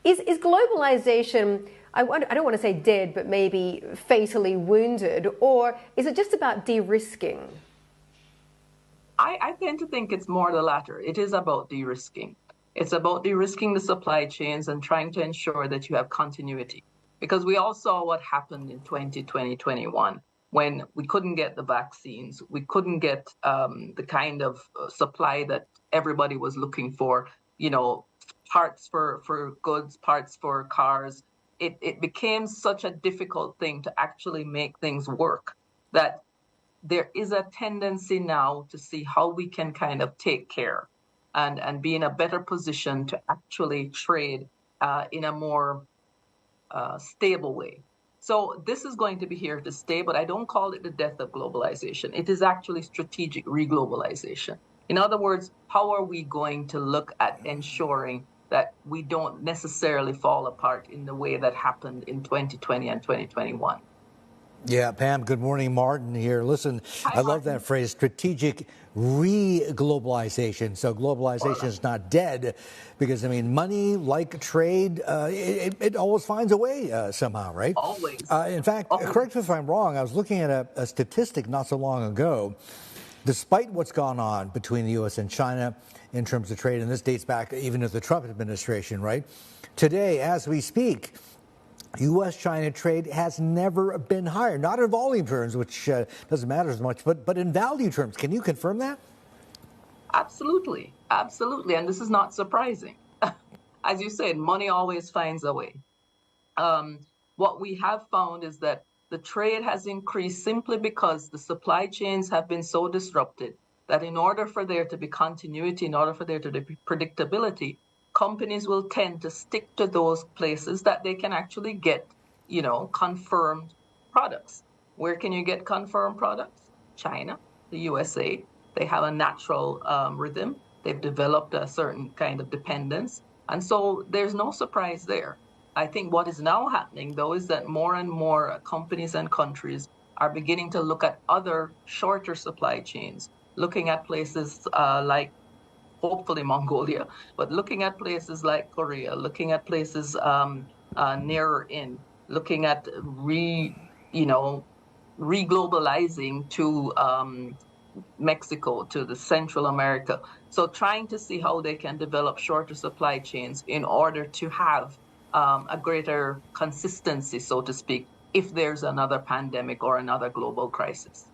Is globalization, I don't want to say dead, but maybe fatally wounded, or is it just about de-risking? I tend to think it's more the latter. It is about de-risking. It's about de-risking the supply chains and trying to ensure that you have continuity. Because we all saw what happened in 2020, 21, when we couldn't get the vaccines, we couldn't get the kind of supply that everybody was looking for, you know, parts for goods, parts for cars. It became such a difficult thing to actually make things work that there is a tendency now to see how we can kind of take care and be in a better position to actually trade in a more stable way. So this is going to be here to stay, but I don't call it the death of globalization. It is actually strategic reglobalization. In other words, how are we going to look at ensuring that we don't necessarily fall apart in the way that happened in 2020 and 2021? Yeah, Pam, good morning. Martin here. Listen, Hi, I love Martin. that phrase, strategic re-globalization. So globalization is not dead because, I mean, money, like trade, it always finds a way somehow, right? Always. In fact, Always. correct me if I'm wrong, I was looking at a statistic not so long ago. Despite what's gone on between the U.S. and China in terms of trade, and this dates back even to the Trump administration, right? Today, as we speak, U.S.-China trade has never been higher, not in volume terms, which doesn't matter as much, but in value terms. Can you confirm that? Absolutely. Absolutely. And this is not surprising. As you said, money always finds a way. What we have found is that the trade has increased simply because the supply chains have been so disrupted that in order for there to be continuity, in order for there to be predictability, companies will tend to stick to those places that they can actually get, you know, confirmed products. Where can you get confirmed products? China, the USA. They have a natural rhythm. They've developed a certain kind of dependence. And so there's no surprise there. I think what is now happening, though, is that more and more companies and countries are beginning to look at other shorter supply chains, looking at places like hopefully Mongolia, but looking at places like Korea, looking at places nearer in, looking at reglobalizing to Mexico, to the Central America. So trying to see how they can develop shorter supply chains in order to have a greater consistency, so to speak, if there's another pandemic or another global crisis.